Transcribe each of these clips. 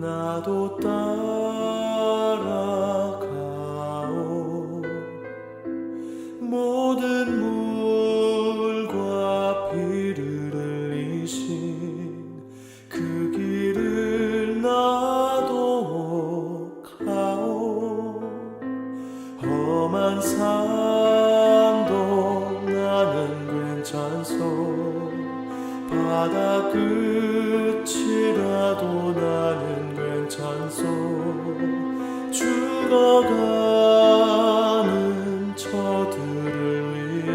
나도 따라가오. 모든 물과 피를 흘리신 그 길을 나도 가오. 험한 산도 나는 괜찮소. 바다 끝이라도 나는 괜찮소. 죽어가는 저들을 위해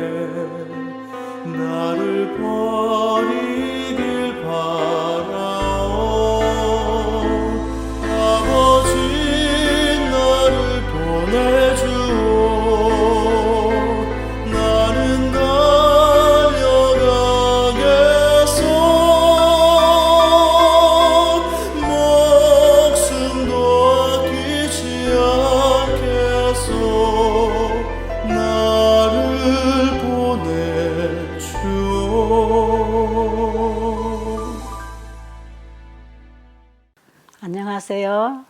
나를 버리길 바라오. 아버지 나를 보내주오. 나는 달려가겠소. 목숨도 아끼지 않겠소. 나를 보내주오. 안녕하세요.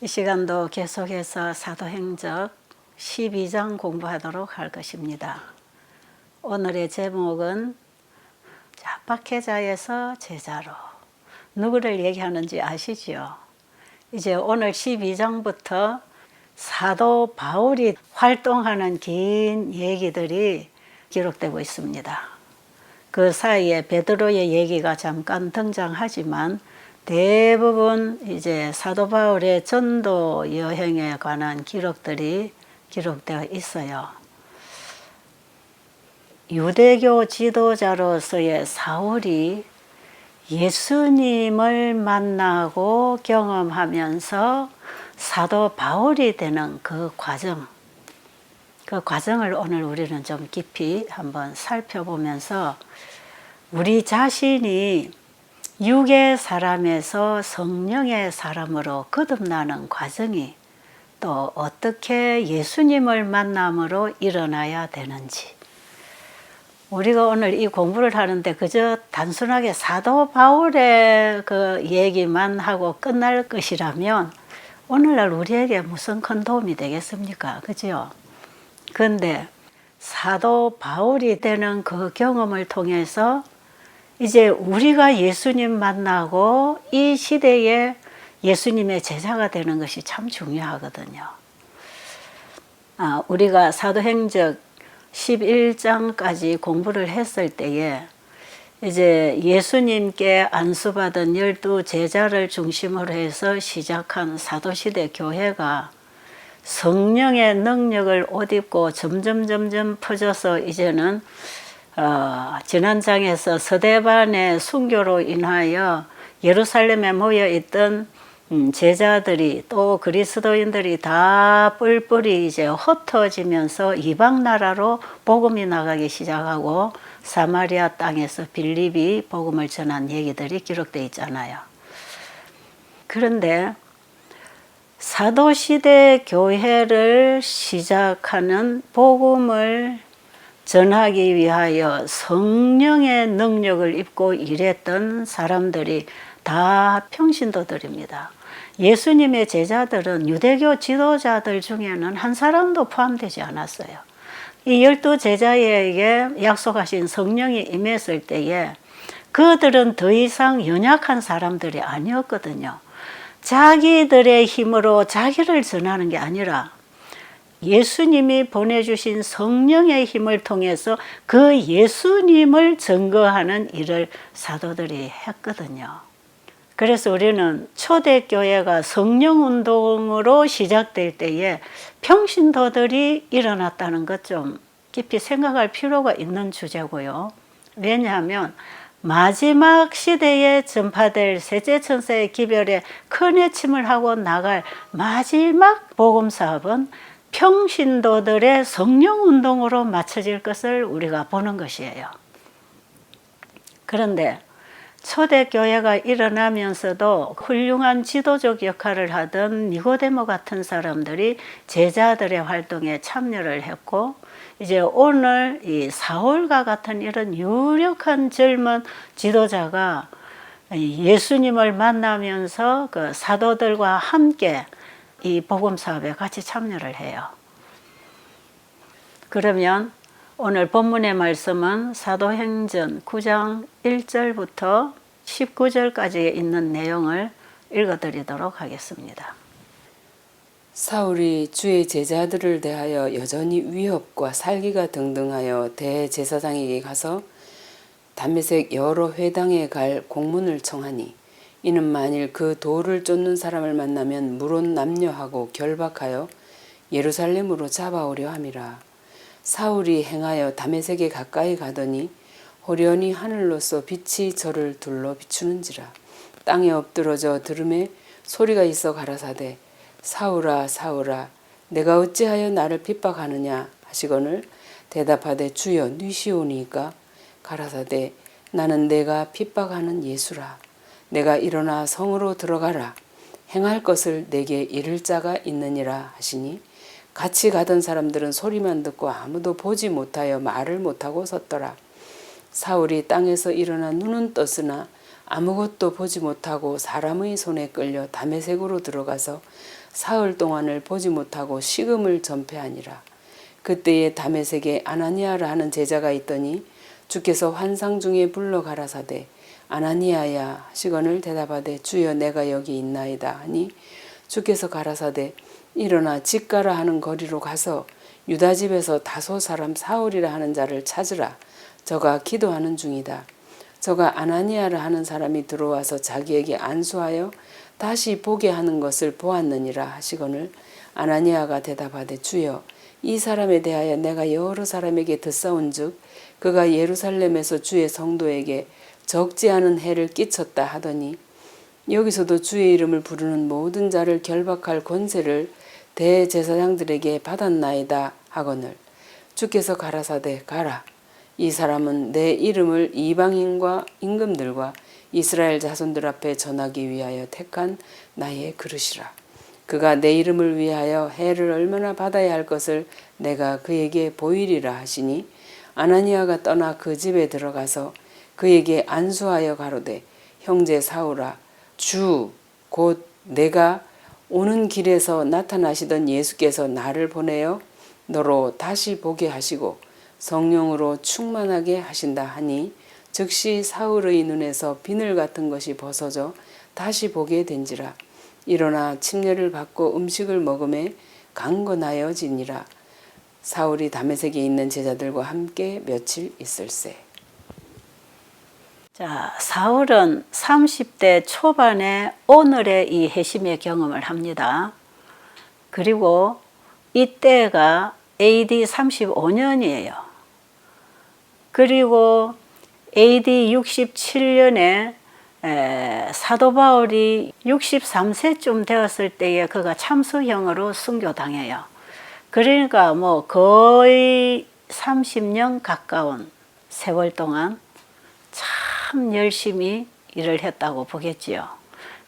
이 시간도 계속해서 사도행적 12장 공부하도록 할 것입니다. 오늘의 제목은 박해자에서 제자로. 누구를 얘기하는지 아시지요? 이제 오늘 12장부터 사도 바울이 활동하는 긴 얘기들이 기록되고 있습니다. 그 사이에 베드로의 얘기가 잠깐 등장하지만 대부분 이제 사도 바울의 전도 여행에 관한 기록들이 기록되어 있어요. 유대교 지도자로서의 사울이 예수님을 만나고 경험하면서 사도 바울이 되는 그 과정을 오늘 우리는 좀 깊이 한번 살펴보면서 우리 자신이 육의 사람에서 성령의 사람으로 거듭나는 과정이 또 어떻게 예수님을 만남으로 일어나야 되는지, 우리가 오늘 이 공부를 하는데 그저 단순하게 사도 바울의 그 얘기만 하고 끝날 것이라면 오늘날 우리에게 무슨 큰 도움이 되겠습니까? 그죠? 그런데 사도 바울이 되는 그 경험을 통해서 이제 우리가 예수님 만나고 이 시대에 예수님의 제자가 되는 것이 참 중요하거든요. 우리가 사도행적 11장까지 공부를 했을 때에 이제 예수님께 안수받은 12 제자를 중심으로 해서 시작한 사도시대 교회가 성령의 능력을 옷 입고 점점 퍼져서 이제는 지난 장에서 서대반의 순교로 인하여 예루살렘에 모여있던 제자들이 또 그리스도인들이 다 뿔뿔이 이제 흩어지면서 이방 나라로 복음이 나가기 시작하고 사마리아 땅에서 빌립이 복음을 전한 얘기들이 기록되어 있잖아요. 그런데 사도시대 교회를 시작하는 복음을 전하기 위하여 성령의 능력을 입고 일했던 사람들이 다 평신도들입니다. 예수님의 제자들은 유대교 지도자들 중에는 한 사람도 포함되지 않았어요. 이 12 제자에게 약속하신 성령이 임했을 때에 그들은 더 이상 연약한 사람들이 아니었거든요. 자기들의 힘으로 자기를 전하는 게 아니라 예수님이 보내주신 성령의 힘을 통해서 그 예수님을 증거하는 일을 사도들이 했거든요. 그래서 우리는 초대교회가 성령운동으로 시작될 때에 평신도들이 일어났다는 것 좀 깊이 생각할 필요가 있는 주제고요. 왜냐하면 마지막 시대에 전파될 셋째 천사의 기별에 큰 외침을 하고 나갈 마지막 복음사업은 평신도들의 성령운동으로 맞춰질 것을 우리가 보는 것이에요. 그런데 초대교회가 일어나면서도 훌륭한 지도적 역할을 하던 니고데모 같은 사람들이 제자들의 활동에 참여를 했고, 이제 오늘 이 사울과 같은 이런 유력한 젊은 지도자가 예수님을 만나면서 그 사도들과 함께 이 복음 사업에 같이 참여를 해요. 그러면 오늘 본문의 말씀은 사도행전 9장 1절부터 19절까지 있는 내용을 읽어드리도록 하겠습니다. 사울이 주의 제자들을 대하여 여전히 위협과 살기가 등등하여 대제사장에게 가서 다메섹 여러 회당에 갈 공문을 청하니 이는 만일 그 도를 쫓는 사람을 만나면 물론 남녀하고 결박하여 예루살렘으로 잡아오려 함이라. 사울이 행하여 다메섹에 가까이 가더니 호련히 하늘로서 빛이 저를 둘러 비추는지라. 땅에 엎드러져 들음에 소리가 있어 가라사대 사울아 사울아 내가 어찌하여 나를 핍박하느냐 하시거늘 대답하되 주여 니시오니이까 가라사대 나는 내가 핍박하는 예수라. 내가 일어나 성으로 들어가라. 행할 것을 내게 이를 자가 있느니라 하시니 같이 가던 사람들은 소리만 듣고 아무도 보지 못하여 말을 못하고 섰더라. 사울이 땅에서 일어나 눈은 떴으나 아무것도 보지 못하고 사람의 손에 끌려 다메섹으로 들어가서 사흘 동안을 보지 못하고 식음을 전폐하니라. 그때에 다메섹에 아나니아라 하는 제자가 있더니 주께서 환상 중에 불러 가라사대 아나니아야 하시거늘 대답하되 주여 내가 여기 있나이다 하니 주께서 가라사대 일어나 집가라 하는 거리로 가서 유다 집에서 다소 사람 사울이라 하는 자를 찾으라. 저가 기도하는 중이다. 저가 아나니아라 하는 사람이 들어와서 자기에게 안수하여 다시 보게 하는 것을 보았느니라 하시거늘 아나니아가 대답하되 주여 이 사람에 대하여 내가 여러 사람에게 듣사온즉 그가 예루살렘에서 주의 성도에게 적지 않은 해를 끼쳤다 하더니 여기서도 주의 이름을 부르는 모든 자를 결박할 권세를 대제사장들에게 받았나이다 하거늘 주께서 가라사대 가라. 이 사람은 내 이름을 이방인과 임금들과 이스라엘 자손들 앞에 전하기 위하여 택한 나의 그릇이라. 그가 내 이름을 위하여 해를 얼마나 받아야 할 것을 내가 그에게 보이리라 하시니 아나니아가 떠나 그 집에 들어가서 그에게 안수하여 가로되 형제 사울아 주 곧 내가 오는 길에서 나타나시던 예수께서 나를 보내어 너로 다시 보게 하시고 성령으로 충만하게 하신다 하니 즉시 사울의 눈에서 비늘 같은 것이 벗어져 다시 보게 된지라. 일어나 침례를 받고 음식을 먹음에 강건하여지니라. 사울이 다메섹에 있는 제자들과 함께 며칠 있을세. 자, 사울은 30대 초반에 오늘의 이 회심의 경험을 합니다. 그리고 이때가 AD 35년이에요. 그리고 AD 67년에 사도 바울이 63세쯤 되었을 때에 그가 참수형으로 순교당해요. 그러니까 뭐 거의 30년 가까운 세월 동안 참 열심히 일을 했다고 보겠지요.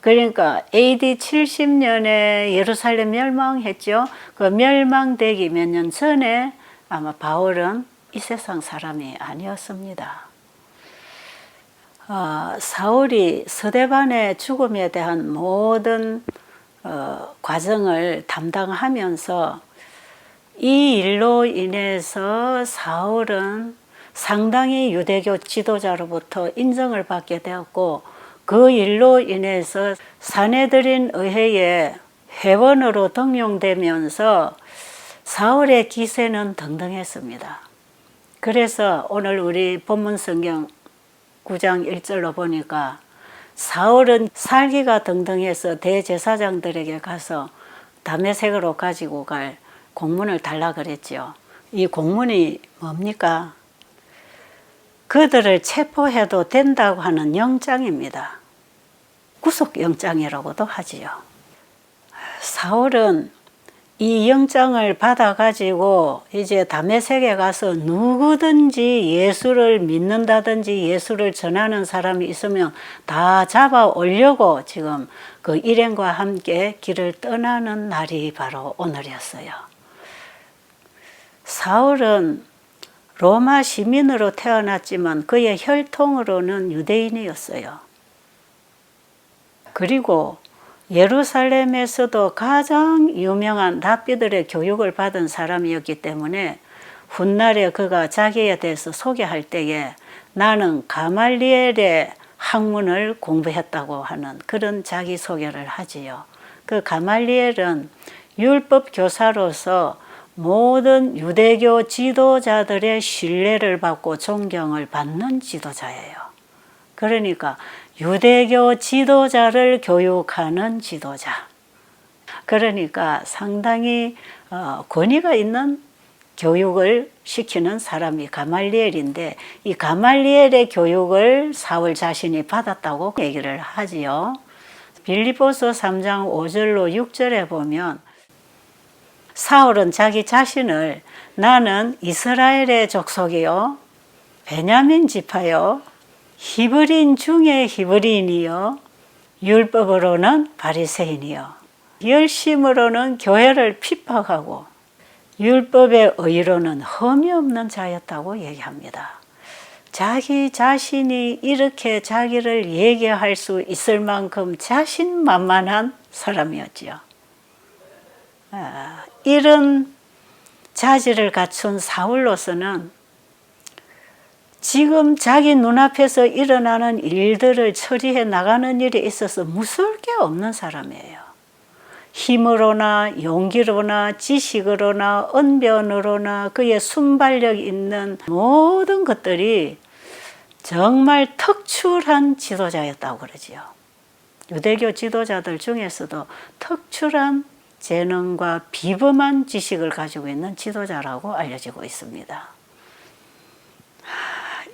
그러니까 AD 70년에 예루살렘 멸망했죠. 그 멸망되기 몇 년 전에 아마 바울은 이 세상 사람이 아니었습니다. 사울이 스데반의 죽음에 대한 모든 과정을 담당하면서 이 일로 인해서 사울은 상당히 유대교 지도자로부터 인정을 받게 되었고 그 일로 인해서 사내들인 의회에 회원으로 등용되면서 사울의 기세는 등등했습니다. 그래서 오늘 우리 본문 성경 9장 1절로 보니까 사울은 살기가 등등해서 대제사장들에게 가서 다메섹으로 가지고 갈 공문을 달라 그랬죠. 이 공문이 뭡니까? 그들을 체포해도 된다고 하는 영장입니다. 구속영장이라고도 하지요. 사울은 이 영장을 받아가지고 이제 다메섹에 가서 누구든지 예수를 믿는다든지 예수를 전하는 사람이 있으면 다 잡아 오려고 지금 그 일행과 함께 길을 떠나는 날이 바로 오늘이었어요. 사울은 로마 시민으로 태어났지만 그의 혈통으로는 유대인이었어요. 그리고 예루살렘에서도 가장 유명한 랍비들의 교육을 받은 사람이었기 때문에 훗날에 그가 자기에 대해서 소개할 때에 나는 가말리엘의 학문을 공부했다고 하는 그런 자기소개를 하지요. 그 가말리엘은 율법 교사로서 모든 유대교 지도자들의 신뢰를 받고 존경을 받는 지도자예요. 그러니까 유대교 지도자를 교육하는 지도자. 그러니까 상당히 권위가 있는 교육을 시키는 사람이 가말리엘인데 이 가말리엘의 교육을 사울 자신이 받았다고 얘기를 하지요. 빌립보서 3장 5절로 6절에 보면 사울은 자기 자신을 나는 이스라엘의 족속이요 베냐민 지파요 히브리인 중에 히브리인이요 율법으로는 바리새인이요 열심으로는 교회를 핍박하고 율법의 의로는 흠이 없는 자였다고 얘기합니다. 자기 자신이 이렇게 자기를 얘기할 수 있을 만큼 자신만만한 사람이었지요. 이런 자질을 갖춘 사울로서는 지금 자기 눈앞에서 일어나는 일들을 처리해 나가는 일에 있어서 무서울 게 없는 사람이에요. 힘으로나 용기로나 지식으로나 언변으로나 그의 순발력 있는 모든 것들이 정말 특출한 지도자였다고 그러지요. 유대교 지도자들 중에서도 특출한 재능과 비범한 지식을 가지고 있는 지도자라고 알려지고 있습니다.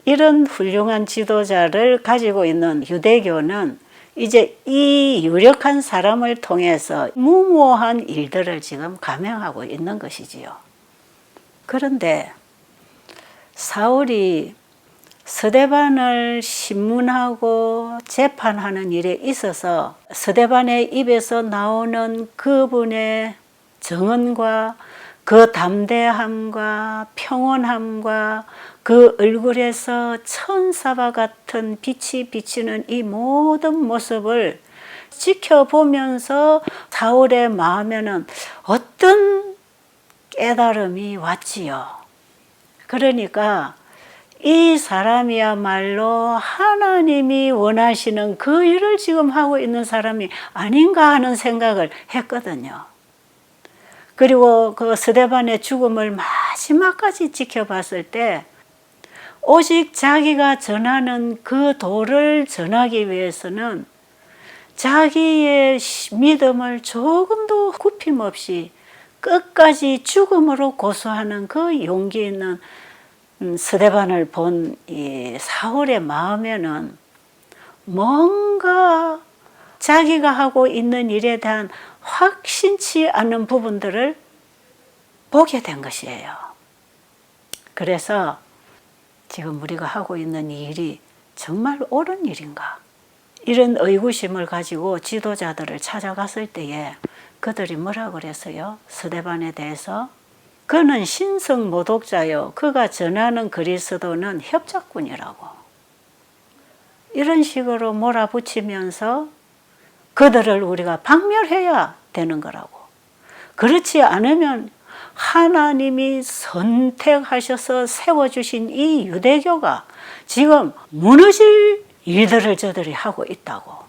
이런 훌륭한 지도자를 가지고 있는 유대교는 이제 이 유력한 사람을 통해서 무모한 일들을 지금 감행하고 있는 것이지요. 그런데 사울이 스데반을 신문하고 재판하는 일에 있어서 스데반의 입에서 나오는 그분의 정언과 그 담대함과 평온함과 그 얼굴에서 천사와 같은 빛이 비치는 이 모든 모습을 지켜보면서 사울의 마음에는 어떤 깨달음이 왔지요. 그러니까 이 사람이야말로 하나님이 원하시는 그 일을 지금 하고 있는 사람이 아닌가 하는 생각을 했거든요. 그리고 그 스데반의 죽음을 마지막까지 지켜봤을 때 오직 자기가 전하는 그 도를 전하기 위해서는 자기의 믿음을 조금도 굽힘 없이 끝까지 죽음으로 고수하는 그 용기 있는 스데반을 본 이 사울의 마음에는 뭔가 자기가 하고 있는 일에 대한 확신치 않은 부분들을 보게 된 것이에요. 그래서 지금 우리가 하고 있는 이 일이 정말 옳은 일인가? 이런 의구심을 가지고 지도자들을 찾아갔을 때에 그들이 뭐라 그랬어요? 스데반에 대해서 그는 신성 모독자요 그가 전하는 그리스도는 협작꾼이라고 이런 식으로 몰아붙이면서 그들을 우리가 박멸해야 되는 거라고. 그렇지 않으면 하나님이 선택하셔서 세워주신 이 유대교가 지금 무너질 일들을 저들이 하고 있다고.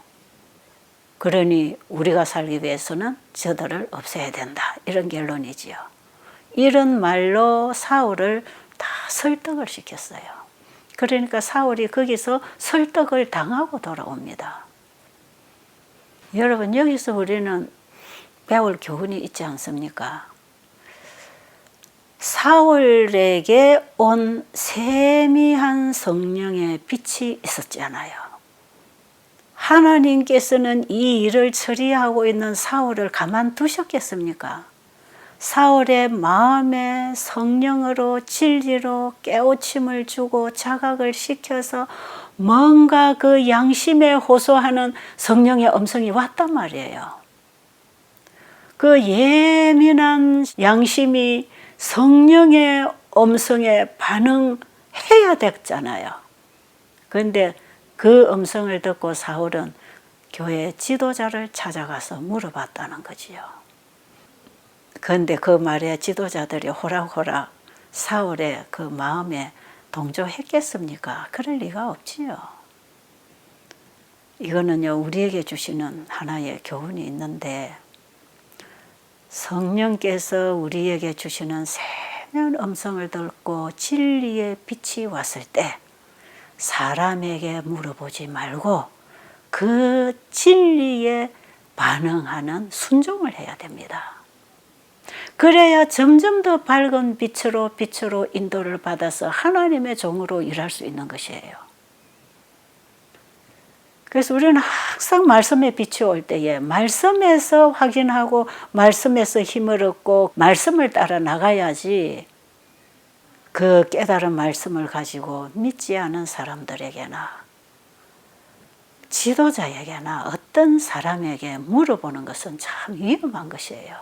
그러니 우리가 살기 위해서는 저들을 없애야 된다. 이런 결론이지요. 이런 말로 사울을 다 설득을 시켰어요. 그러니까 사울이 거기서 설득을 당하고 돌아옵니다. 여러분, 여기서 우리는 배울 교훈이 있지 않습니까? 사울에게 온 세미한 성령의 빛이 있었잖아요. 하나님께서는 이 일을 처리하고 있는 사울을 가만두셨겠습니까? 사울의 마음에 성령으로 진리로 깨우침을 주고 자각을 시켜서 뭔가 그 양심에 호소하는 성령의 음성이 왔단 말이에요. 그 예민한 양심이 성령의 음성에 반응해야 됐잖아요. 그런데 그 음성을 듣고 사울은 교회 지도자를 찾아가서 물어봤다는 거지요. 그런데 그 말에 지도자들이 호락호락 사울의 그 마음에 동조했겠습니까? 그럴 리가 없지요. 이거는요, 우리에게 주시는 하나의 교훈이 있는데, 성령께서 우리에게 주시는 세면 음성을 듣고 진리의 빛이 왔을 때 사람에게 물어보지 말고 그 진리에 반응하는 순종을 해야 됩니다. 그래야 점점 더 밝은 빛으로 인도를 받아서 하나님의 종으로 일할 수 있는 것이에요. 그래서 우리는 항상 말씀의 빛이 올 때에 말씀에서 확인하고 말씀에서 힘을 얻고 말씀을 따라 나가야지, 그 깨달은 말씀을 가지고 믿지 않은 사람들에게나 지도자에게나 어떤 사람에게 물어보는 것은 참 위험한 것이에요.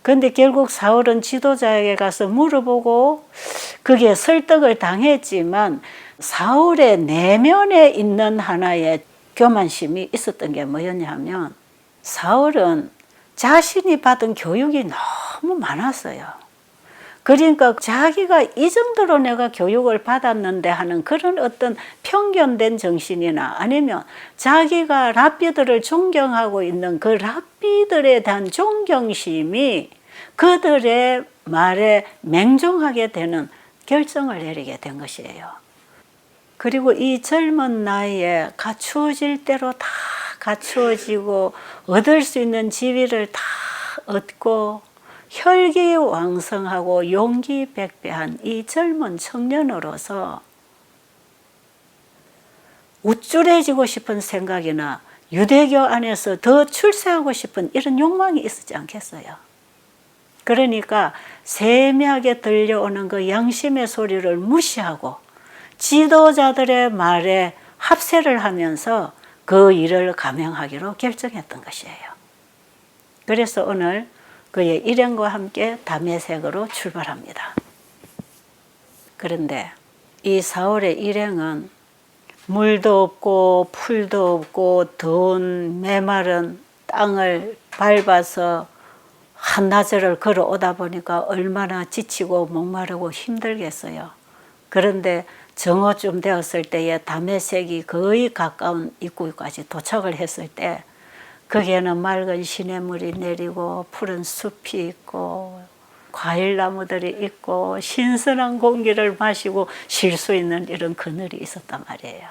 그런데 결국 사울은 지도자에게 가서 물어보고 그게 설득을 당했지만 사울의 내면에 있는 하나의 교만심이 있었던 게 뭐였냐 하면, 사울은 자신이 받은 교육이 너무 많았어요. 그러니까 자기가 이 정도로 내가 교육을 받았는데 하는 그런 어떤 편견된 정신이나 아니면 자기가 랍비들을 존경하고 있는 그 랍비들에 대한 존경심이 그들의 말에 맹종하게 되는 결정을 내리게 된 것이에요. 그리고 이 젊은 나이에 갖추어질 대로 다 갖추어지고 얻을 수 있는 지위를 다 얻고 혈기왕성하고 용기백배한 이 젊은 청년으로서 우쭐해지고 싶은 생각이나 유대교 안에서 더 출세하고 싶은 이런 욕망이 있었지 않겠어요? 그러니까 세미하게 들려오는 그 양심의 소리를 무시하고 지도자들의 말에 합세를 하면서 그 일을 감행하기로 결정했던 것이에요. 그래서 오늘 그의 일행과 함께 다메섹으로 출발합니다. 그런데 이 사울의 일행은 물도 없고 풀도 없고 더운 메마른 땅을 밟아서 한나절을 걸어오다 보니까 얼마나 지치고 목마르고 힘들겠어요. 그런데 정오쯤 되었을 때에 다메섹이 거의 가까운 입구까지 도착을 했을 때 거기에는 맑은 시냇물이 내리고 푸른 숲이 있고 과일나무들이 있고 신선한 공기를 마시고 쉴 수 있는 이런 그늘이 있었단 말이에요.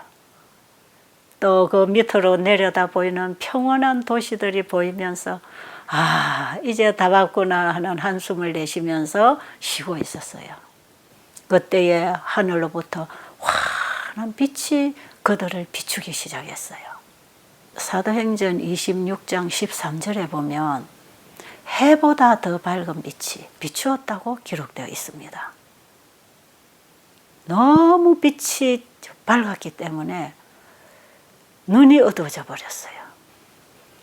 또 그 밑으로 내려다 보이는 평온한 도시들이 보이면서 아, 이제 다 왔구나 하는 한숨을 내쉬면서 쉬고 있었어요. 그때에 하늘로부터 환한 빛이 그들을 비추기 시작했어요. 사도행전 26장 13절에 보면 해보다 더 밝은 빛이 비추었다고 기록되어 있습니다. 너무 빛이 밝았기 때문에 눈이 어두워져 버렸어요.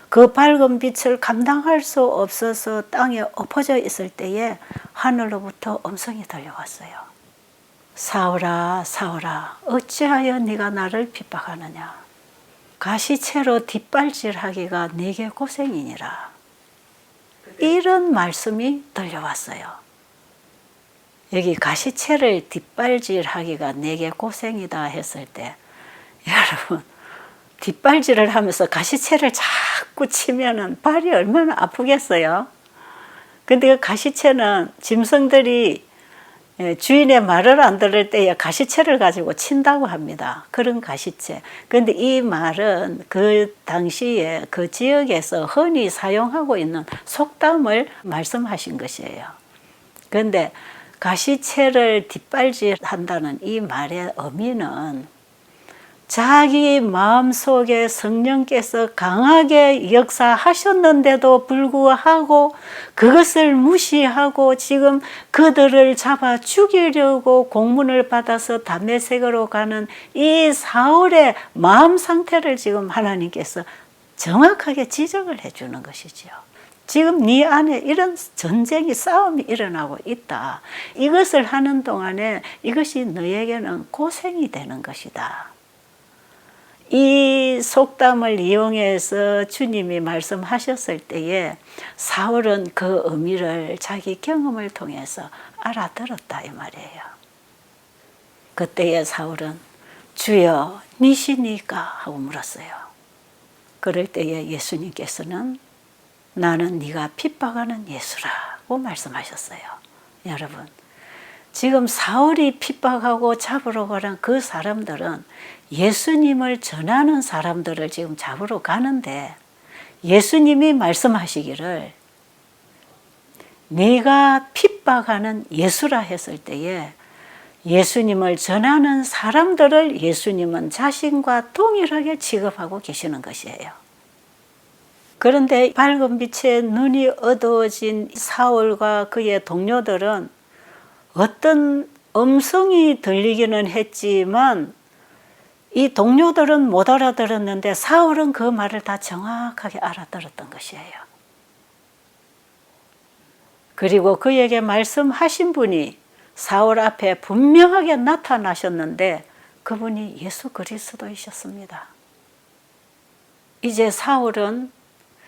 그 밝은 빛을 감당할 수 없어서 땅에 엎어져 있을 때에 하늘로부터 음성이 들려왔어요. 사울아, 사울아, 어찌하여 네가 나를 핍박하느냐? 가시채로 뒷발질하기가 네게 고생이니라. 이런 말씀이 들려왔어요. 여기 가시채를 뒷발질하기가 네게 고생이다 했을 때, 여러분, 뒷발질을 하면서 가시채를 자꾸 치면은 발이 얼마나 아프겠어요? 근데 그 가시채는 짐승들이 주인의 말을 안 들을 때에 가시채를 가지고 친다고 합니다. 그런 가시채. 그런데 이 말은 그 당시에 그 지역에서 흔히 사용하고 있는 속담을 말씀하신 것이에요. 그런데 가시채를 뒷발질한다는 이 말의 의미는 자기 마음속에 성령께서 강하게 역사하셨는데도 불구하고 그것을 무시하고 지금 그들을 잡아 죽이려고 공문을 받아서 다메섹으로 가는 이 사울의 마음 상태를 지금 하나님께서 정확하게 지적을 해주는 것이지요. 지금 네 안에 이런 전쟁이 싸움이 일어나고 있다. 이것을 하는 동안에 이것이 너에게는 고생이 되는 것이다. 이 속담을 이용해서 주님이 말씀하셨을 때에 사울은 그 의미를 자기 경험을 통해서 알아들었다 이 말이에요. 그때에 사울은 주여 니시니까 하고 물었어요. 그럴 때에 예수님께서는 나는 네가 핍박하는 예수라고 말씀하셨어요. 여러분, 지금 사울이 핍박하고 잡으러 가는 그 사람들은 예수님을 전하는 사람들을 지금 잡으러 가는데 예수님이 말씀하시기를 네가 핍박하는 예수라 했을 때에 예수님을 전하는 사람들을 예수님은 자신과 동일하게 취급하고 계시는 것이에요. 그런데 밝은 빛에 눈이 어두워진 사울과 그의 동료들은 어떤 음성이 들리기는 했지만 이 동료들은 못 알아들었는데 사울은 그 말을 다 정확하게 알아들었던 것이에요. 그리고 그에게 말씀하신 분이 사울 앞에 분명하게 나타나셨는데 그분이 예수 그리스도이셨습니다. 이제 사울은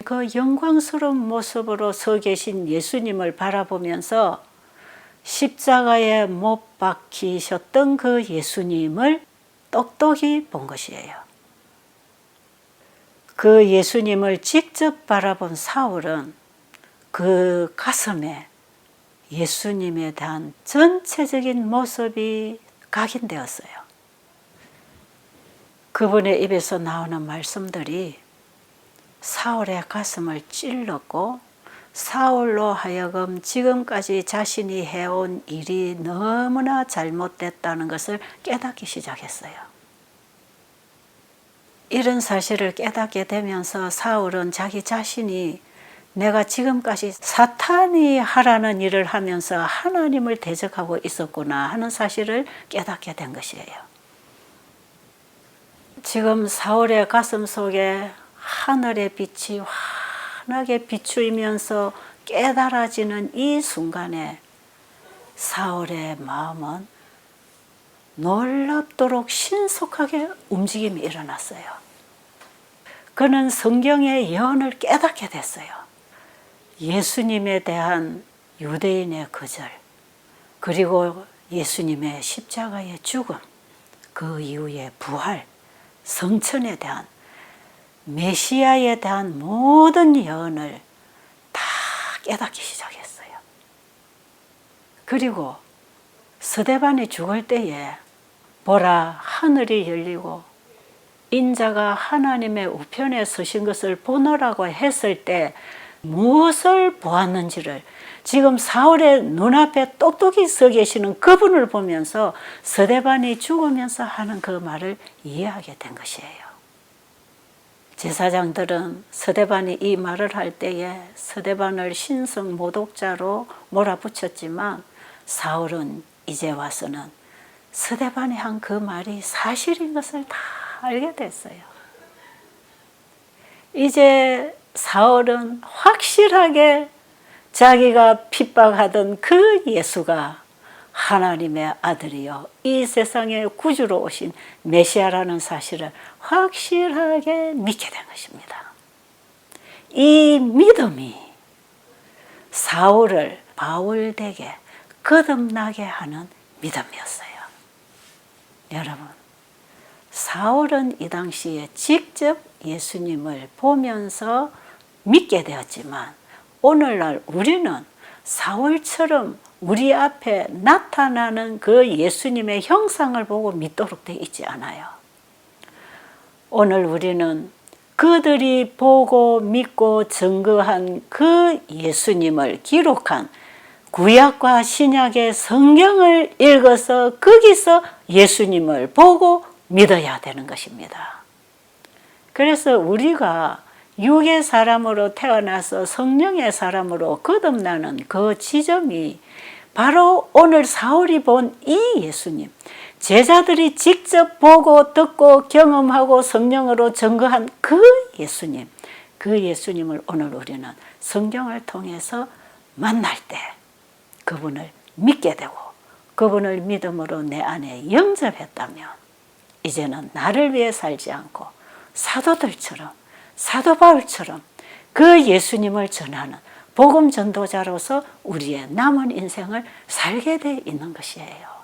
그 영광스러운 모습으로 서 계신 예수님을 바라보면서 십자가에 못 박히셨던 그 예수님을 똑똑히 본 것이에요. 그 예수님을 직접 바라본 사울은 그 가슴에 예수님에 대한 전체적인 모습이 각인되었어요. 그분의 입에서 나오는 말씀들이 사울의 가슴을 찔렀고 사울로 하여금 지금까지 자신이 해온 일이 너무나 잘못됐다는 것을 깨닫기 시작했어요. 이런 사실을 깨닫게 되면서 사울은 자기 자신이 내가 지금까지 사탄이 하라는 일을 하면서 하나님을 대적하고 있었구나 하는 사실을 깨닫게 된 것이에요. 지금 사울의 가슴 속에 하늘의 빛이 환하게 비추면서 깨달아지는 이 순간에 사울의 마음은 놀랍도록 신속하게 움직임이 일어났어요. 그는 성경의 예언을 깨닫게 됐어요. 예수님에 대한 유대인의 거절, 그리고 예수님의 십자가의 죽음, 그 이후의 부활, 성천에 대한 메시아에 대한 모든 예언을 다 깨닫기 시작했어요. 그리고 스데반이 죽을 때에 보라 하늘이 열리고 인자가 하나님의 우편에 서신 것을 보노라고 했을 때 무엇을 보았는지를 지금 사울의 눈앞에 똑똑히 서 계시는 그분을 보면서 스데반이 죽으면서 하는 그 말을 이해하게 된 것이에요. 제사장들은 스데반이 이 말을 할 때에 스데반을 신성 모독자로 몰아붙였지만 사울은 이제 와서는 스데반이 한 그 말이 사실인 것을 다 알게 됐어요. 이제 사울은 확실하게 자기가 핍박하던 그 예수가 하나님의 아들이요 이 세상에 구주로 오신 메시아라는 사실을 확실하게 믿게 된 것입니다. 이 믿음이 사울을 바울되게 거듭나게 하는 믿음이었어요. 여러분, 사울은 이 당시에 직접 예수님을 보면서 믿게 되었지만 오늘날 우리는 사울처럼 우리 앞에 나타나는 그 예수님의 형상을 보고 믿도록 되어 있지 않아요. 오늘 우리는 그들이 보고 믿고 증거한 그 예수님을 기록한 구약과 신약의 성경을 읽어서 거기서 예수님을 보고 믿어야 되는 것입니다. 그래서 우리가 육의 사람으로 태어나서 성령의 사람으로 거듭나는 그 지점이 바로 오늘 사울이 본 이 예수님, 제자들이 직접 보고 듣고 경험하고 성령으로 증거한 그 예수님, 그 예수님을 오늘 우리는 성경을 통해서 만날 때 그분을 믿게 되고 그분을 믿음으로 내 안에 영접했다면 이제는 나를 위해 살지 않고 사도들처럼, 사도 바울처럼 그 예수님을 전하는 복음 전도자로서 우리의 남은 인생을 살게 돼 있는 것이에요.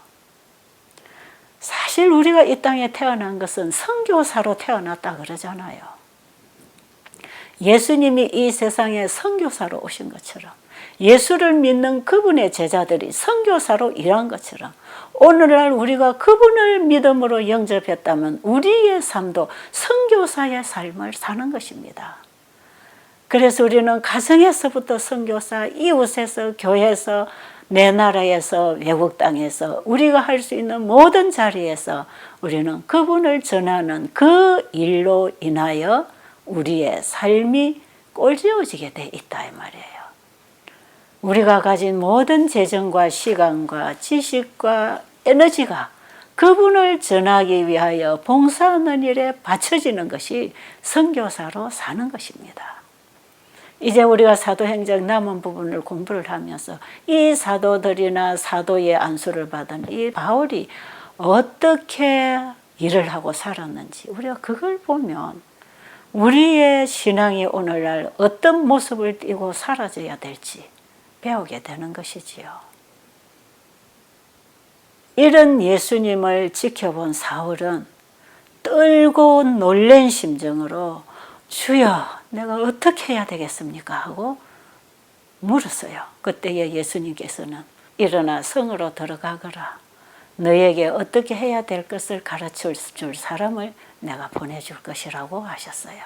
사실 우리가 이 땅에 태어난 것은 선교사로 태어났다 그러잖아요. 예수님이 이 세상에 선교사로 오신 것처럼, 예수를 믿는 그분의 제자들이 선교사로 일한 것처럼, 오늘날 우리가 그분을 믿음으로 영접했다면 우리의 삶도 선교사의 삶을 사는 것입니다. 그래서 우리는 가정에서부터 선교사, 이웃에서, 교회에서, 내 나라에서, 외국 땅에서 우리가 할 수 있는 모든 자리에서 우리는 그분을 전하는 그 일로 인하여 우리의 삶이 꼴지어지게 돼 있다 이 말이에요. 우리가 가진 모든 재정과 시간과 지식과 에너지가 그분을 전하기 위하여 봉사하는 일에 바쳐지는 것이 선교사로 사는 것입니다. 이제 우리가 사도행전 남은 부분을 공부를 하면서 이 사도들이나 사도의 안수를 받은 이 바울이 어떻게 일을 하고 살았는지 우리가 그걸 보면 우리의 신앙이 오늘날 어떤 모습을 띠고 사라져야 될지 배우게 되는 것이지요. 이런 예수님을 지켜본 사울은 떨고 놀란 심정으로 주여 내가 어떻게 해야 되겠습니까? 하고 물었어요. 그때에 예수님께서는 일어나 성으로 들어가거라. 너에게 어떻게 해야 될 것을 가르쳐 줄 사람을 내가 보내줄 것이라고 하셨어요.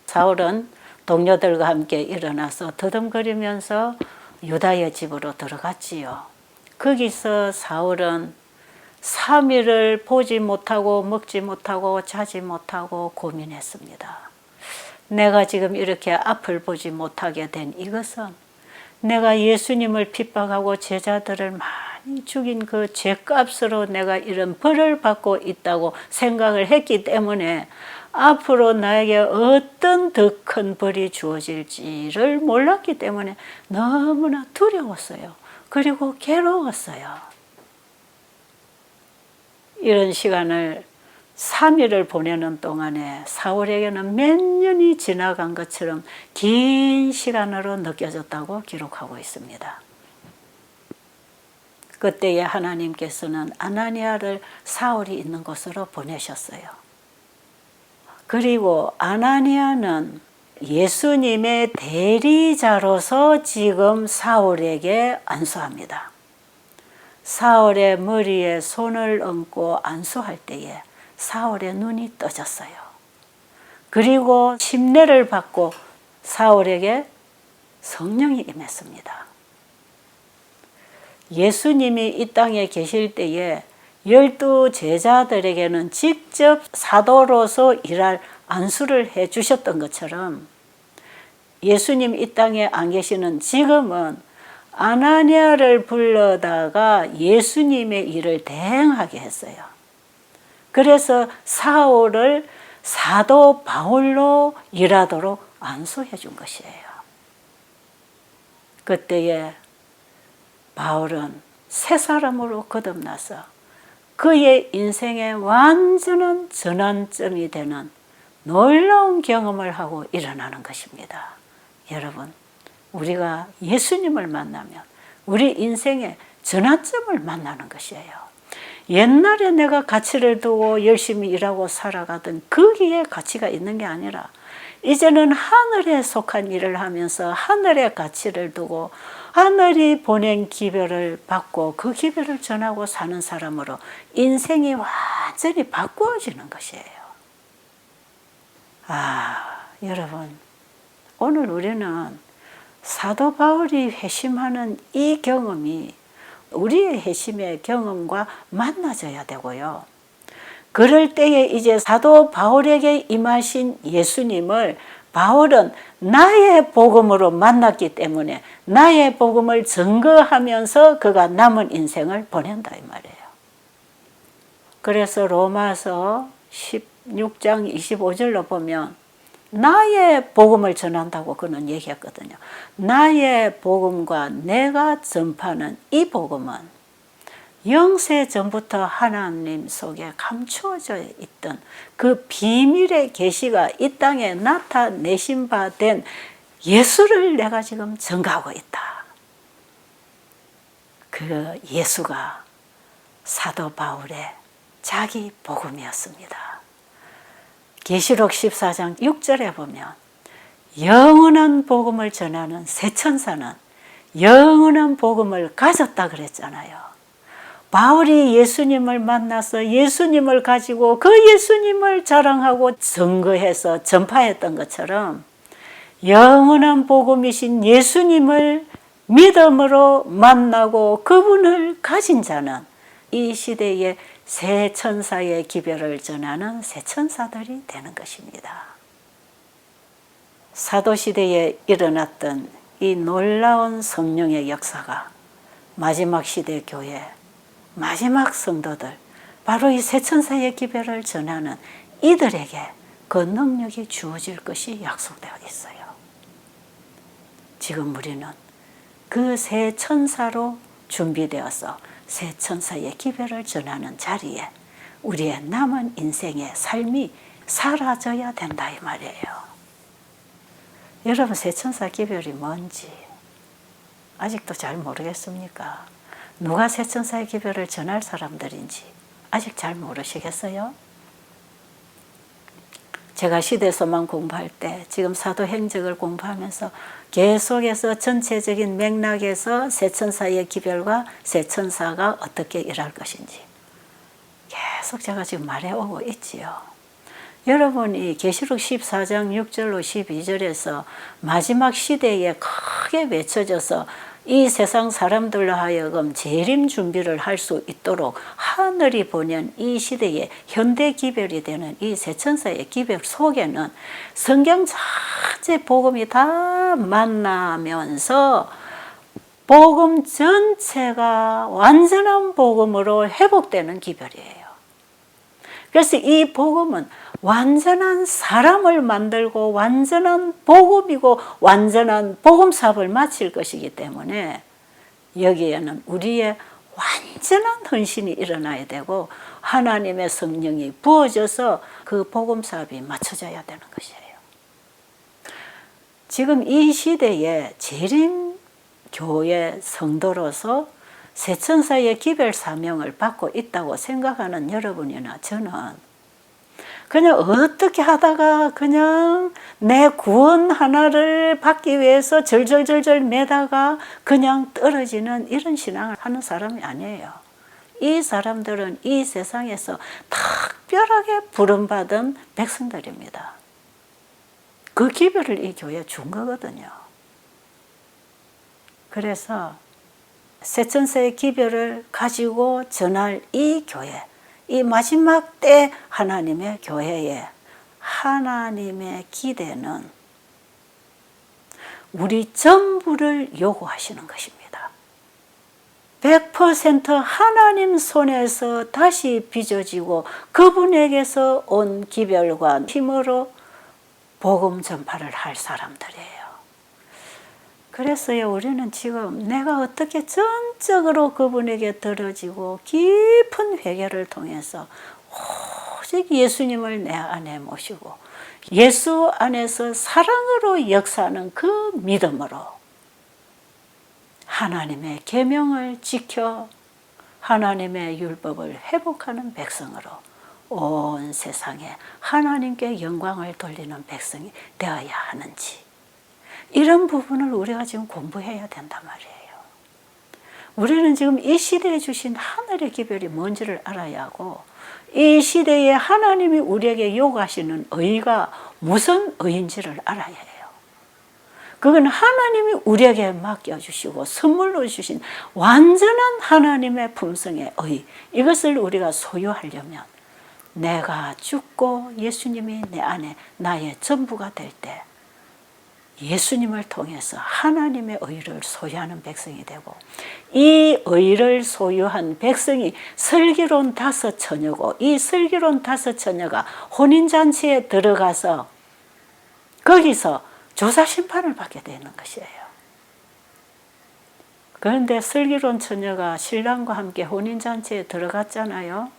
사울은 동료들과 함께 일어나서 더듬거리면서 유다의 집으로 들어갔지요. 거기서 사울은 3일을 보지 못하고 먹지 못하고 자지 못하고 고민했습니다. 내가 지금 이렇게 앞을 보지 못하게 된 이것은 내가 예수님을 핍박하고 제자들을 많이 죽인 그 죄값으로 내가 이런 벌을 받고 있다고 생각을 했기 때문에 앞으로 나에게 어떤 더 큰 벌이 주어질지를 몰랐기 때문에 너무나 두려웠어요. 그리고 괴로웠어요. 이런 시간을 3일을 보내는 동안에 사울에게는 몇 년이 지나간 것처럼 긴 시간으로 느껴졌다고 기록하고 있습니다. 그때에 하나님께서는 아나니아를 사울이 있는 곳으로 보내셨어요. 그리고 아나니아는 예수님의 대리자로서 지금 사울에게 안수합니다. 사울의 머리에 손을 얹고 안수할 때에 사울의 눈이 떠졌어요. 그리고 침례를 받고 사울에게 성령이 임했습니다. 예수님이 이 땅에 계실 때에 12 제자들에게는 직접 사도로서 일할 안수를 해 주셨던 것처럼 예수님 이 땅에 안 계시는 지금은 아나니아를 불러다가 예수님의 일을 대행하게 했어요. 그래서 사울을 사도 바울로 일하도록 안수해 준 것이에요. 그때에 바울은 새 사람으로 거듭나서 그의 인생의 완전한 전환점이 되는 놀라운 경험을 하고 일어나는 것입니다. 여러분, 우리가 예수님을 만나면 우리 인생의 전환점을 만나는 것이에요. 옛날에 내가 가치를 두고 열심히 일하고 살아가던 거기에 가치가 있는 게 아니라 이제는 하늘에 속한 일을 하면서 하늘의 가치를 두고 하늘이 보낸 기별을 받고 그 기별을 전하고 사는 사람으로 인생이 완전히 바꾸어지는 것이에요. 여러분, 오늘 우리는 사도 바울이 회심하는 이 경험이 우리의 회심의 경험과 만나져야 되고요. 그럴 때에 이제 사도 바울에게 임하신 예수님을 바울은 나의 복음으로 만났기 때문에 나의 복음을 증거하면서 그가 남은 인생을 보낸다 이 말이에요. 그래서 로마서 16장 25절로 보면 나의 복음을 전한다고 그는 얘기했거든요. 나의 복음과 내가 전파하는 이 복음은 영세 전부터 하나님 속에 감추어져 있던 그 비밀의 계시가 이 땅에 나타내신 바 된 예수를 내가 지금 전가하고 있다. 그 예수가 사도 바울의 자기 복음이었습니다. 계시록 14장 6절에 보면 영원한 복음을 전하는 새 천사는 영원한 복음을 가졌다 그랬잖아요. 바울이 예수님을 만나서 예수님을 가지고 그 예수님을 자랑하고 증거해서 전파했던 것처럼 영원한 복음이신 예수님을 믿음으로 만나고 그분을 가진 자는 이 시대에 새 천사의 기별을 전하는 새 천사들이 되는 것입니다. 사도시대에 일어났던 이 놀라운 성령의 역사가 마지막 시대 교회, 마지막 성도들, 바로 이 새 천사의 기별을 전하는 이들에게 그 능력이 주어질 것이 약속되어 있어요. 지금 우리는 그 새 천사로 준비되어서 새 천사의 기별을 전하는 자리에 우리의 남은 인생의 삶이 사라져야 된다 이 말이에요. 여러분, 새 천사 기별이 뭔지 아직도 잘 모르겠습니까? 누가 새 천사의 기별을 전할 사람들인지 아직 잘 모르시겠어요? 제가 시대서만 공부할 때 지금 사도행적을 공부하면서 계속해서 전체적인 맥락에서 새 천사의 기별과 새 천사가 어떻게 일할 것인지 계속 제가 지금 말해오고 있지요. 여러분이 계시록 14장 6절로 12절에서 마지막 시대에 크게 외쳐져서 이 세상 사람들로 하여금 재림 준비를 할 수 있도록 하늘이 보낸 이 시대의 현대 기별이 되는 이 새 천사의 기별 속에는 성경 전체 복음이 다 만나면서 복음 전체가 완전한 복음으로 회복되는 기별이에요. 그래서 이 복음은 완전한 사람을 만들고 완전한 복음이고 완전한 복음 사업을 마칠 것이기 때문에 여기에는 우리의 완전한 헌신이 일어나야 되고 하나님의 성령이 부어져서 그 복음 사업이 맞춰져야 되는 것이에요. 지금 이 시대에 재림 교회 성도로서 새 천사의 기별 사명을 받고 있다고 생각하는 여러분이나 저는 그냥 어떻게 하다가 그냥 내 구원 하나를 받기 위해서 절절절절 매다가 그냥 떨어지는 이런 신앙을 하는 사람이 아니에요. 이 사람들은 이 세상에서 특별하게 부름받은 백성들입니다. 그 기별을 이 교회에 준 거거든요. 그래서 새 천사의 기별을 가지고 전할 이 교회, 이 마지막 때 하나님의 교회에 하나님의 기대는 우리 전부를 요구하시는 것입니다. 100% 하나님 손에서 다시 빚어지고 그분에게서 온 기별과 힘으로 복음 전파를 할 사람들이에요. 그래서요, 우리는 지금 내가 어떻게 전적으로 그분에게 들어지고 깊은 회개를 통해서 오직 예수님을 내 안에 모시고 예수 안에서 사랑으로 역사하는 그 믿음으로 하나님의 계명을 지켜 하나님의 율법을 회복하는 백성으로 온 세상에 하나님께 영광을 돌리는 백성이 되어야 하는지, 이런 부분을 우리가 지금 공부해야 된단 말이에요. 우리는 지금 이 시대에 주신 하늘의 기별이 뭔지를 알아야 하고, 이 시대에 하나님이 우리에게 요구하시는 의가 무슨 의인지를 알아야 해요. 그건 하나님이 우리에게 맡겨주시고 선물로 주신 완전한 하나님의 품성의 의, 이것을 우리가 소유하려면 내가 죽고 예수님이 내 안에 나의 전부가 될 때 예수님을 통해서 하나님의 의를 소유하는 백성이 되고, 이 의를 소유한 백성이 슬기로운 5처녀고, 이 슬기로운 5처녀가 혼인잔치에 들어가서 거기서 조사심판을 받게 되는 것이에요. 그런데 슬기로운 처녀가 신랑과 함께 혼인잔치에 들어갔잖아요.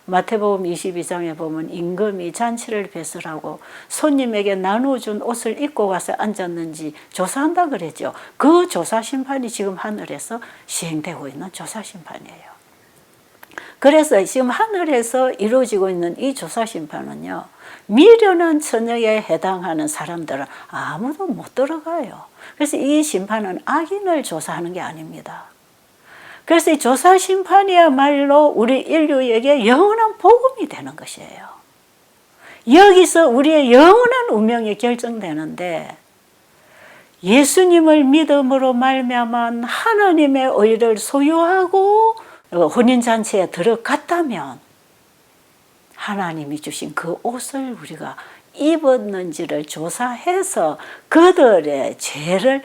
마태복음 22장에 보면 임금이 잔치를 배설하고 손님에게 나눠준 옷을 입고 가서 앉았는지 조사한다 그랬죠. 그 조사 심판이 지금 하늘에서 시행되고 있는 조사 심판이에요. 그래서 지금 하늘에서 이루어지고 있는 이 조사 심판은요, 미련한 처녀에 해당하는 사람들은 아무도 못 들어가요. 그래서 이 심판은 악인을 조사하는 게 아닙니다. 그래서 이 조사 심판이야말로 우리 인류에게 영원한 복음이 되는 것이에요. 여기서 우리의 영원한 운명이 결정되는데, 예수님을 믿음으로 말미암아 하나님의 의를 소유하고 혼인잔치에 들어갔다면 하나님이 주신 그 옷을 우리가 입었는지를 조사해서 그들의 죄를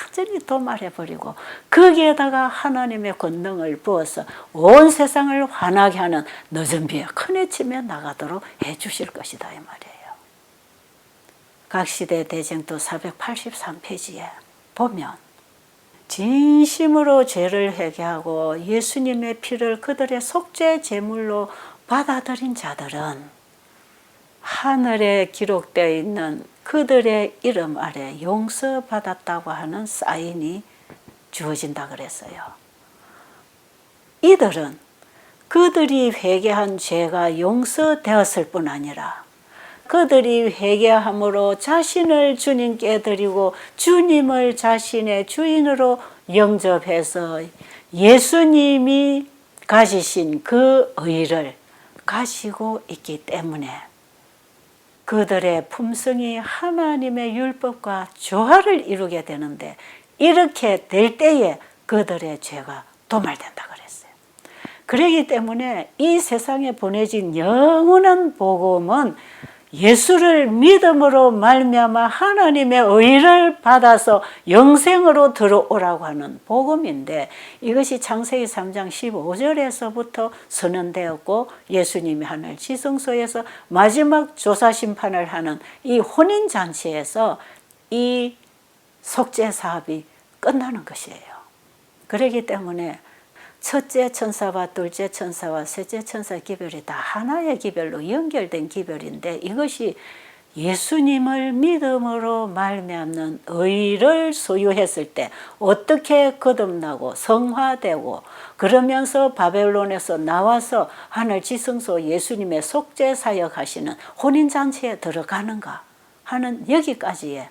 완전히 도말해버리고 거기에다가 하나님의 권능을 부어서 온 세상을 환하게 하는 늦은 비에 큰 해침에 나가도록 해주실 것이다 이 말이에요. 각시대 대쟁도 483페이지에 보면 진심으로 죄를 회개하고 예수님의 피를 그들의 속죄 제물로 받아들인 자들은 하늘에 기록되어 있는 그들의 이름 아래 용서받았다고 하는 사인이 주어진다 그랬어요. 이들은 그들이 회개한 죄가 용서되었을 뿐 아니라 그들이 회개함으로 자신을 주님께 드리고 주님을 자신의 주인으로 영접해서 예수님이 가지신 그 의를 가지고 있기 때문에 그들의 품성이 하나님의 율법과 조화를 이루게 되는데, 이렇게 될 때에 그들의 죄가 도말된다 그랬어요. 그렇기 때문에 이 세상에 보내진 영원한 복음은 예수를 믿음으로 말미암아 하나님의 의를 받아서 영생으로 들어오라고 하는 복음인데, 이것이 창세기 3장 15절에서부터 선언되었고 예수님이 하늘 지성소에서 마지막 조사 심판을 하는 이 혼인잔치에서 이 속죄 사업이 끝나는 것이에요. 그렇기 때문에 첫째 천사와 둘째 천사와 셋째 천사 기별이 다 하나의 기별로 연결된 기별인데, 이것이 예수님을 믿음으로 말미암는 의를 소유했을 때 어떻게 거듭나고 성화되고 그러면서 바벨론에서 나와서 하늘 지성소 예수님의 속죄 사역하시는 혼인잔치에 들어가는가 하는 여기까지의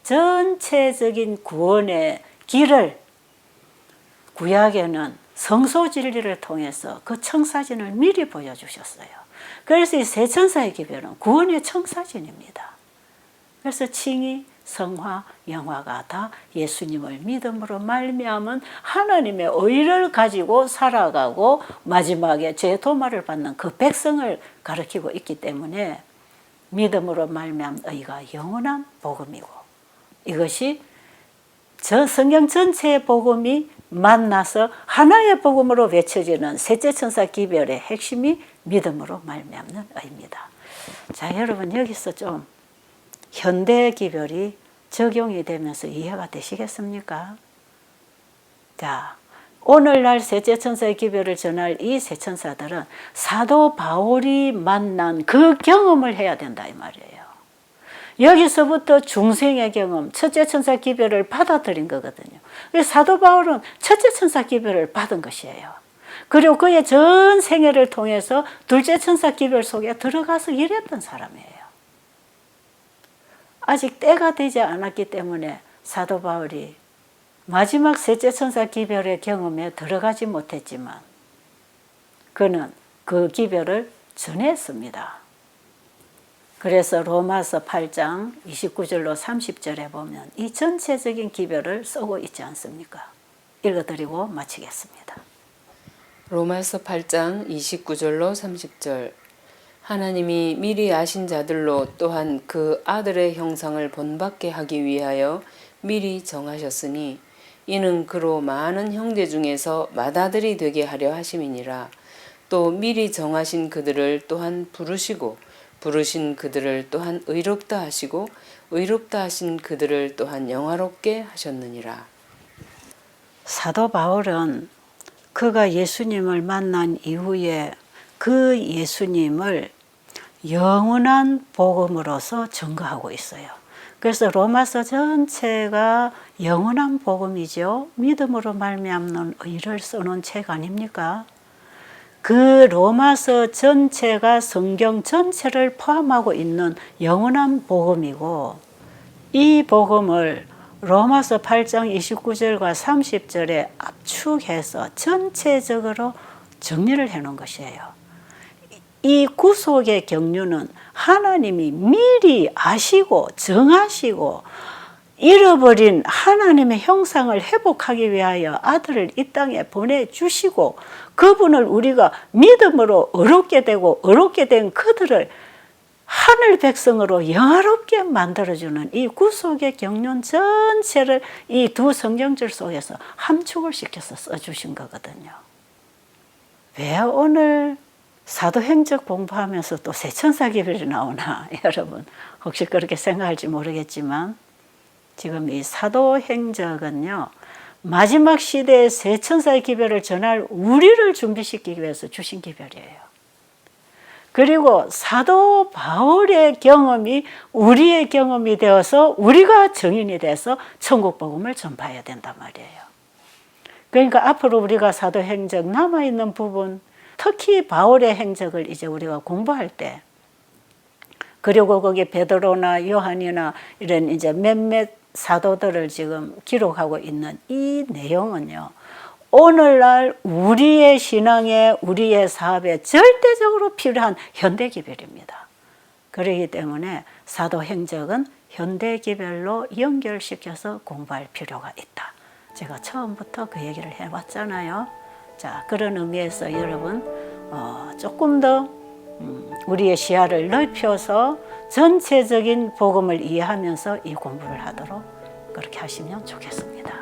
전체적인 구원의 길을 구약에는 성소 진리를 통해서 그 청사진을 미리 보여주셨어요. 그래서 이 세 천사의 기별은 구원의 청사진입니다. 그래서 칭의, 성화, 영화가 다 예수님을 믿음으로 말미암은 하나님의 의를 가지고 살아가고 마지막에 죄 도말을 받는 그 백성을 가리키고 있기 때문에 믿음으로 말미암은 의가 영원한 복음이고, 이것이 저 성경 전체의 복음이 만나서 하나의 복음으로 외쳐지는 셋째 천사 기별의 핵심이 믿음으로 말미암는 의입니다. 자, 여러분 여기서 좀 현대 기별이 적용이 되면서 이해가 되시겠습니까? 자, 오늘날 셋째 천사의 기별을 전할 이 세 천사들은 사도 바울이 만난 그 경험을 해야 된다 이 말이에요. 여기서부터 중생의 경험, 첫째 천사 기별을 받아들인 거거든요. 그래서 사도 바울은 첫째 천사 기별을 받은 것이에요. 그리고 그의 전 생애를 통해서 둘째 천사 기별 속에 들어가서 일했던 사람이에요. 아직 때가 되지 않았기 때문에 사도 바울이 마지막 셋째 천사 기별의 경험에 들어가지 못했지만 그는 그 기별을 전했습니다. 그래서 로마서 8장 29절로 30절에 보면 이 전체적인 기별을 쓰고 있지 않습니까? 읽어드리고 마치겠습니다. 로마서 8장 29절로 30절. 하나님이 미리 아신 자들로 또한 그 아들의 형상을 본받게 하기 위하여 미리 정하셨으니 이는 그로 많은 형제 중에서 맏아들이 되게 하려 하심이니라. 또 미리 정하신 그들을 또한 부르시고 부르신 그들을 또한 의롭다 하시고 의롭다 하신 그들을 또한 영화롭게 하셨느니라. 사도 바울은 그가 예수님을 만난 이후에 그 예수님을 영원한 복음으로서 증거하고 있어요. 그래서 로마서 전체가 영원한 복음이죠. 믿음으로 말미암는 의를 쓰는 책 아닙니까? 그 로마서 전체가 성경 전체를 포함하고 있는 영원한 복음이고, 이 복음을 로마서 8장 29절과 30절에 압축해서 전체적으로 정리를 해놓은 것이에요. 이 구속의 경륜은 하나님이 미리 아시고 정하시고 잃어버린 하나님의 형상을 회복하기 위하여 아들을 이 땅에 보내주시고, 그분을 우리가 믿음으로 의롭게 되고 의롭게 된 그들을 하늘 백성으로 영화롭게 만들어주는 이 구속의 경륜 전체를 이 두 성경절 속에서 함축을 시켜서 써주신 거거든요. 왜 오늘 사도행적 공부하면서 또 세천사기별이 나오나 여러분 혹시 그렇게 생각할지 모르겠지만, 지금 이 사도행적은요 마지막 시대의 세천사의 기별을 전할 우리를 준비시키기 위해서 주신 기별이에요. 그리고 사도 바울의 경험이 우리의 경험이 되어서 우리가 증인이 돼서 천국 복음을 전파해야 된단 말이에요. 그러니까 앞으로 우리가 사도행적 남아있는 부분, 특히 바울의 행적을 이제 우리가 공부할 때, 그리고 거기 베드로나 요한이나 이런 이제 몇몇 사도들을 지금 기록하고 있는 이 내용은요, 오늘날 우리의 신앙에 우리의 사업에 절대적으로 필요한 현대기별입니다. 그렇기 때문에 사도행적은 현대기별로 연결시켜서 공부할 필요가 있다. 제가 처음부터 그 얘기를 해왔잖아요. 자, 그런 의미에서 여러분 조금 더 우리의 시야를 넓혀서 전체적인 복음을 이해하면서 이 공부를 하도록 그렇게 하시면 좋겠습니다.